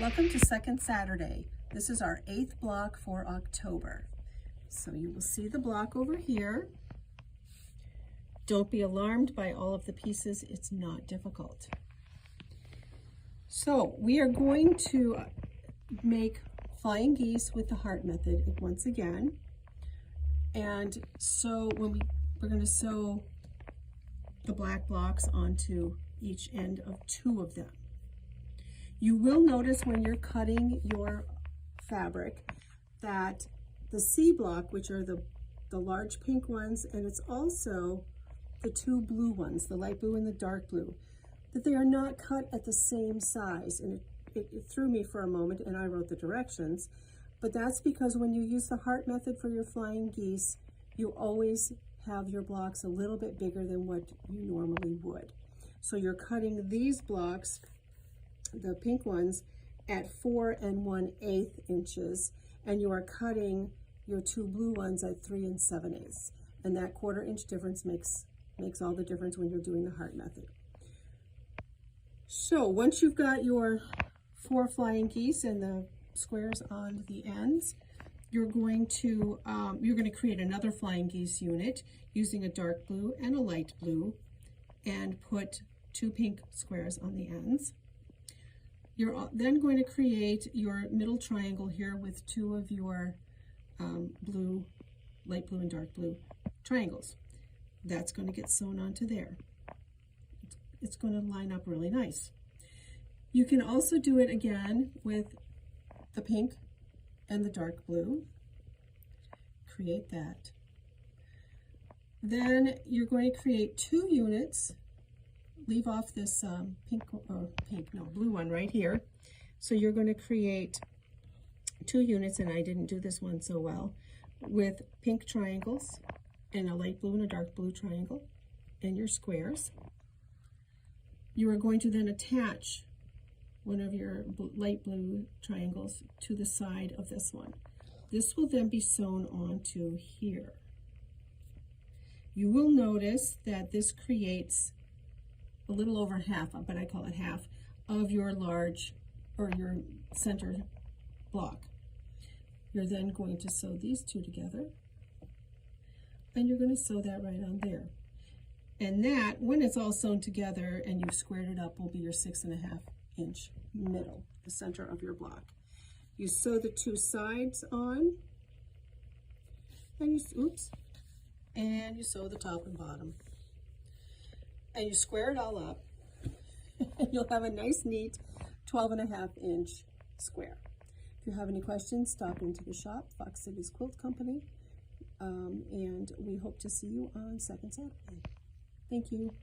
Welcome to Second Saturday. This is our 8th block for October. So you will see the block over here. Don't be alarmed by all of the pieces. It's not difficult. So we are going to make flying geese with the heart method once again. And so we're going to sew the black blocks onto each end of 2 of them. You will notice when you're cutting your fabric that the C block, which are the large pink ones, and it's also the 2 blue ones, the light blue and the dark blue, that they are not cut at the same size. And it threw me for a moment, and I wrote the directions. But that's because when you use the heart method for your flying geese, you always have your blocks a little bit bigger than what you normally would. So you're cutting these blocks, the pink ones, at 4 1/8 inches, and you are cutting your 2 blue ones at 3 7/8. And that 1/4 inch difference makes all the difference when you're doing the heart method. So once you've got your 4 flying geese and the squares on the ends, you're going to create another flying geese unit using a dark blue and a light blue, and put 2 pink squares on the ends. You're then going to create your middle triangle here with 2 of your blue, light blue and dark blue triangles. That's going to get sewn onto there. It's going to line up really nice. You can also do it again with the pink and the dark blue. Create that. Then you're going to create 2 units. Leave off this blue one right here. So you're going to create 2 units, and I didn't do this one so well, with pink triangles and a light blue and a dark blue triangle and your squares. You are going to then attach one of your light blue triangles to the side of this one. This will then be sewn onto here. You will notice that this creates a little over half, but I call it half, of your large, or your center block. You're then going to sew these 2 together, and you're going to sew that right on there. And that, when it's all sewn together and you've squared it up, will be your 6 1/2 inch middle, the center of your block. You sew the 2 sides on, and you sew the top and bottom. And you square it all up, and you'll have a nice, neat 12 1/2 inch square. If you have any questions, stop into the shop, Fox Cities Quilt Company, and we hope to see you on Second Saturday. Thank you.